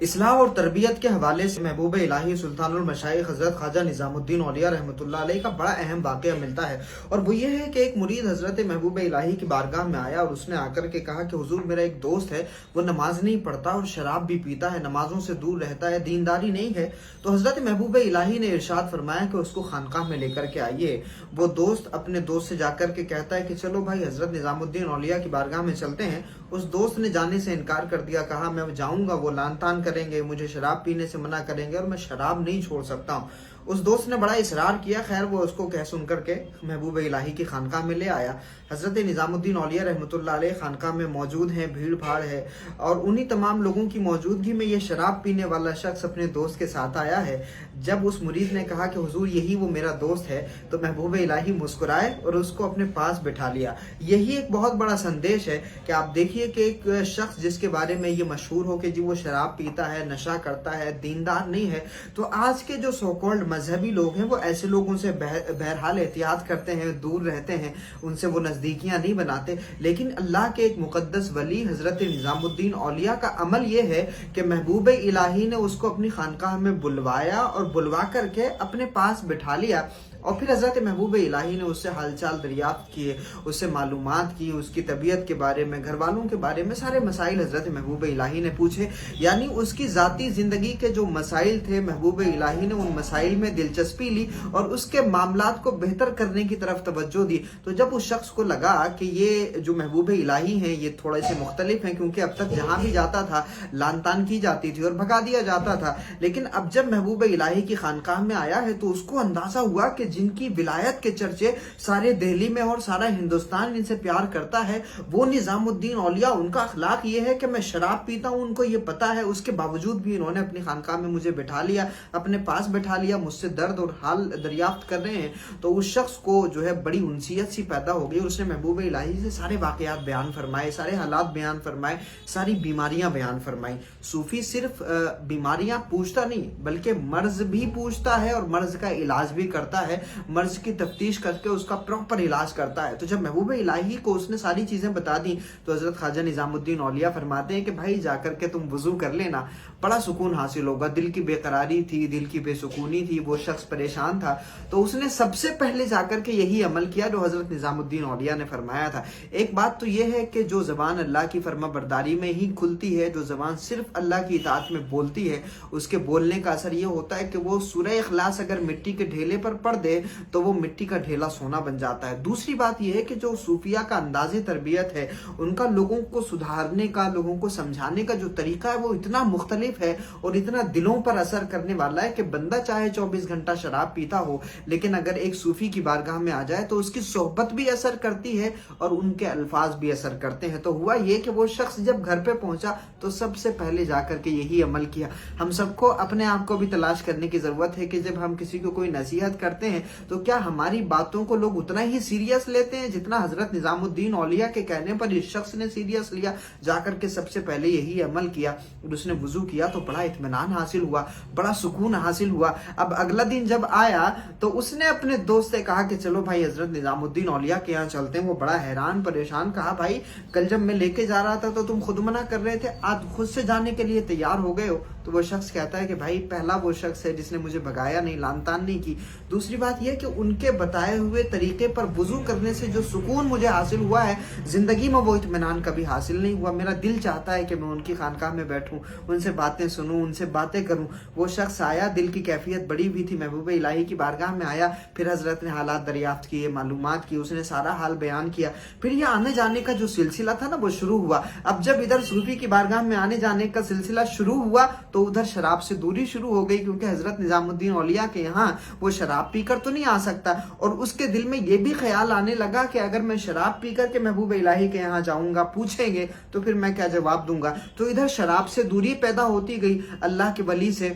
इस्लाह और तरबियत के हवाले से महबूब इलाही सुल्तानुल मशाइख हज़रत ख्वाजा निज़ामुद्दीन औलिया रहमतुल्लाह अलैह का बड़ा अहम वाक़या मिलता है। और वो ये है कि एक मुरीद हज़रत महबूब इलाही की बारगाह में आया और उसने आकर के कहा कि हुजूर, मेरा एक दोस्त है, वो नमाज नहीं पढ़ता और शराब भी पीता है, नमाजों से दूर रहता है, दीनदारी नहीं है। तो हज़रत महबूब इलाही ने इरशाद फरमाया कि उसको खानकाह में लेकर के आइए। वो दोस्त अपने दोस्त से जाकर के कहता है कि चलो भाई हज़रत निज़ामुद्दीन औलिया की बारगाह में चलते हैं। उस दोस्त ने जाने से इनकार कर दिया, कहा मैं जाऊंगा, वो लान तान करेंगे, मुझे शराब पीने से मना करेंगे और मैं शराब नहीं छोड़ सकता हूँ। उस दोस्त ने बड़ा इसरार किया। खैर वो उसको कह सुन करके महबूब इलाही की खानकाह में ले आया। हज़रत निज़ामुद्दीन औलिया रहमतुल्लाह अलैह खानकाह में मौजूद हैं, भीड़ भाड़ है और उन्हीं तमाम लोगों की मौजूदगी में ये शराब पीने वाला शख्स अपने दोस्त के साथ आया है। जब उस मुरीद ने कहा कि हुजूर यही वो मेरा दोस्त है, तो महबूब इलाही मुस्कुराए और उसको अपने पास बिठा लिया। यही एक बहुत बड़ा संदेश है कि आप देखिए कि एक शख्स जिसके बारे में ये मशहूर हो कि जी वो शराब पीता है, नशा करता है, दीनदार नहीं है, तो आज के जो सो कॉल्ड मजहबी लोग हैं वो ऐसे लोगों से बहरहाल एहतियात करते हैं, दूर रहते हैं, उनसे वो नजदीकियां नहीं बनाते। लेकिन अल्लाह के एक मुकद्दस वली हजरत निजामुद्दीन औलिया का अमल ये है कि महबूब इलाही ने उसको अपनी खानकाह में बुलवाया और बुलवा करके अपने पास बिठा लिया। और फिर हज़रत महबूब इलाही ने उससे हालचाल दरियाफ्त किए, उससे मालूमात की, उसकी तबीयत के बारे में, घर वालों के बारे में सारे मसाइल हज़रत महबूब इलाही ने पूछे। यानी उसकी ज़ाती ज़िंदगी के जो मसाइल थे, महबूब इलाही ने उन मसाइल में दिलचस्पी ली और उसके मामलात को बेहतर करने की तरफ तवज्जो दी। तो जब उस शख्स को लगा कि ये जो महबूब इलाही हैं ये थोड़े से मुख्तलिफ हैं, क्योंकि अब तक जहाँ भी जाता था लान तान की जाती थी और भगा दिया जाता था, लेकिन अब जब महबूब इलाही की खानकाह में आया है तो उसको अंदाज़ा हुआ कि जिनकी विलायत के चर्चे सारे दिल्ली में और सारा हिंदुस्तान इनसे प्यार करता है, वो निजामुद्दीन औलिया, उनका अखलाक ये है कि मैं शराब पीता हूँ, उनको ये पता है, उसके बावजूद भी इन्होंने अपनी खानकाह में मुझे बिठा लिया, अपने पास बिठा लिया, मुझसे दर्द और हाल दरियाफ्त कर रहे हैं। तो उस शख्स को जो है बड़ी उनसियत सी पैदा हो गई और उसने महबूब इलाही से सारे वाकयात बयान फरमाए, सारे हालात बयान फरमाए, सारी बीमारियां बयान फरमाई। सूफी सिर्फ बीमारियां पूछता नहीं बल्कि मर्ज भी पूछता है और मर्ज का इलाज भी करता है, मर्ज की तफ्तीश करके उसका प्रॉपर इलाज करता है। तो जब महबूब इलाही को उसने सारी चीजें बता दी तो हजरत ख्वाजा निजामुद्दीन औलिया फरमाते हैं कि भाई जाकर के तुम वुजू कर लेना, बड़ा सुकून हासिल होगा। दिल की बेकरारी थी, दिल की बेसुकूनी थी, वो शख्स परेशान था। तो उसने सबसे पहले जाकर के यही अमल किया जो हजरत निजामुद्दीन औलिया ने फरमाया था। एक बात तो यह है कि जो जबान अल्लाह की फरमा बरदारी में ही खुलती है, जो जबान सिर्फ अल्लाह की इताअत में बोलती है, उसके बोलने का असर यह होता है कि वो सूरह इखलास अगर मिट्टी के ढेले पर पढ़ दे तो वो मिट्टी का ढेला सोना बन जाता है। दूसरी बात यह है कि जो सूफिया का अंदाज़े तरबियत है, उनका लोगों को सुधारने का, लोगों को समझाने का जो तरीका है वो इतना मुख्तलिफ है और इतना दिलों पर असर करने वाला है कि बंदा चाहे 24 घंटा शराब पीता हो, लेकिन अगर एक सूफी की बारगाह में आ जाए तो उसकी सोहबत भी असर करती है और उनके अल्फाज भी असर करते हैं। तो हुआ ये कि वो शख्स जब घर पे पहुंचा तो सबसे पहले जाकर के यही अमल किया। हम सबको अपने आप को भी तलाश करने की जरूरत है कि जब हम किसी को कोई नसीहत करते हैं तो क्या हमारी बातों को लोग उतना ही सीरियस लेते हैं जितना हजरत निजामुद्दीन औलिया के कहने पर इस शख्स ने सीरियस लिया। जाकर के सबसे पहले यही अमल किया और उसने वुजू किया तो बड़ा इत्मीनान हासिल हुआ, बड़ा सुकून हासिल हुआ। अब अगला दिन जब आया तो उसने अपने दोस्त से कहा कि चलो भाई हजरत निजामुद्दीन औलिया के यहाँ चलते हैं। वो बड़ा हैरान परेशान, कहा भाई कल जब मैं लेके जा रहा था तो तुम खुद मना कर रहे थे, आज खुद से जाने के लिए तैयार हो गए हो। तो वो शख्स कहता है कि भाई पहला वो शख्स है जिसने मुझे भगाया नहीं, लान तान नहीं की। दूसरी बात यह कि उनके बताए हुए तरीके पर वुजू करने से जो सुकून मुझे हासिल हुआ है, जिंदगी में वो इत्मीनान कभी हासिल नहीं हुआ। मेरा दिल चाहता है कि मैं उनकी खानकाह में बैठूं, उनसे बातें सुनूं, उनसे बातें करूं। वो शख्स आया, दिल की कैफियत बड़ी हुई थी, महबूब इलाही की बारगाह में आया, फिर हजरत ने हालात दरियाफ्त किए, मालूमात की, उसने सारा हाल बयान किया। फिर ये आने जाने का जो सिलसिला था ना वो शुरू हुआ। अब जब इधर सूफी की बारगाह में आने जाने का सिलसिला शुरू हुआ तो उधर शराब से दूरी शुरू हो गई, क्योंकि हजरत निजामुद्दीन औलिया के यहाँ वो शराब पीकर तो नहीं आ सकता। और उसके दिल में ये भी ख्याल आने लगा कि अगर मैं शराब पी करके महबूब इलाही के यहाँ जाऊंगा, पूछेंगे तो फिर मैं क्या जवाब दूंगा। तो इधर शराब से दूरी पैदा होती गई, अल्लाह के वली से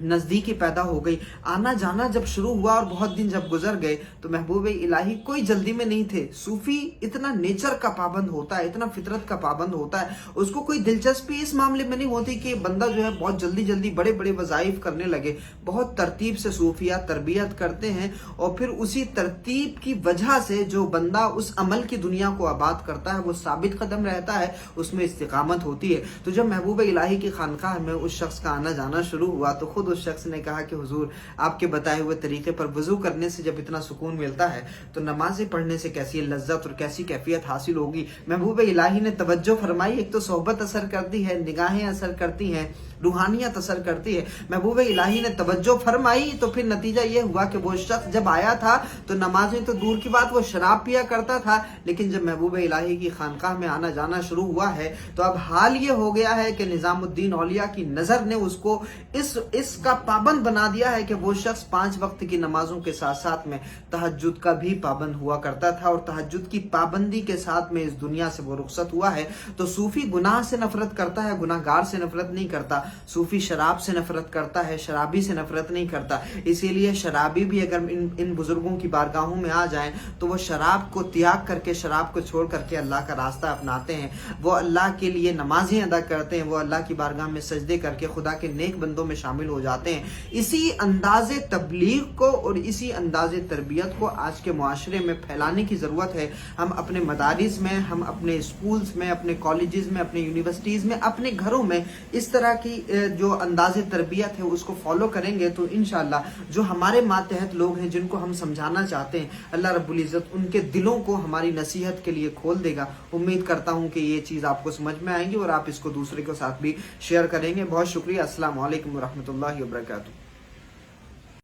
नज़दीकी पैदा हो गई, आना जाना जब शुरू हुआ और बहुत दिन जब गुजर गए तो महबूब इलाही कोई जल्दी में नहीं थे। सूफी इतना नेचर का पाबंद होता है, इतना फितरत का पाबंद होता है, उसको कोई दिलचस्पी इस मामले में नहीं होती कि बंदा जो है बहुत जल्दी जल्दी बड़े बड़े वज़ाइफ करने लगे। बहुत तरतीब से सूफिया तरबियत करते हैं और फिर उसी तरतीब की वजह से जो बंदा उस अमल की दुनिया को आबाद करता है वो साबित कदम रहता है, उसमें इस्तिकामत होती है। तो जब महबूब इलाही की खानकाह में उस शख्स का आना जाना शुरू हुआ तो खुद उस शख्स ने कहा कि हुजूर, आपके बताए हुए तरीके पर वजू करने से जब इतना सुकून मिलता है तो नमाजें पढ़ने से कैसी लज्जत और कैसी कैफियत हासिल होगी। महबूब इलाही ने तवज्जो फरमाई, एक तो सोहबत असर करती है, निगाहें असर करती हैं, रूहानियत असर करती है। महबूब इलाही ने तवज्जो फरमाई तो फिर नतीजा ये हुआ कि वो शख्स जब आया था तो नमाजें तो दूर की बात, वो शराब पिया करता था, लेकिन जब महबूब इलाही की खानकाह में आना जाना शुरू हुआ है तो अब हाल ये हो गया है कि निजामुद्दीन औलिया की नजर ने उसको इसका पाबंद बना दिया है कि वो शख्स 5 वक्त की नमाजों के साथ साथ में तहज्जुद का भी पाबंद हुआ करता था, और तहज्जुद की पाबंदी के साथ में इस दुनिया से वो रुखसत हुआ है। तो सूफी गुनाह से नफरत करता है, गुनाहगार से नफरत नहीं करता। सूफी शराब से नफरत करता है, शराबी से नफरत नहीं करता। इसीलिए शराबी भी अगर इन बुजुर्गों की बारगाहों में आ जाएं तो वो शराब को त्याग करके, शराब को छोड़ करके अल्लाह का रास्ता अपनाते हैं। वो अल्लाह के लिए नमाजें अदा करते हैं, वो अल्लाह की बारगाह में सजदे करके खुदा के नेक बंदों में शामिल हो जाते हैं। इसी अंदाजे तबलीग को और इसी अंदाजे तरबियत को आज के मुआशरे में फैलाने की ज़रूरत है। हम अपने मदारिस में, हम अपने स्कूल्स में, अपने कॉलेजेस में, अपने यूनिवर्सिटीज़ में, अपने घरों में इस तरह की जो अंदाजे तरबियत है उसको फॉलो करेंगे तो इंशाअल्लाह जो हमारे मातहत लोग हैं जिनको हम समझाना चाहते हैं, अल्लाह रब्बुल इज़्ज़त उनके दिलों को हमारी नसीहत के लिए खोल देगा। उम्मीद करता हूँ कि ये चीज़ आपको समझ में आएगी और आप इसको दूसरे के साथ भी शेयर करेंगे। बहुत शुक्रिया। अस्सलाम वालेकुम व रहमतुल्लाहि व बरकातुहू।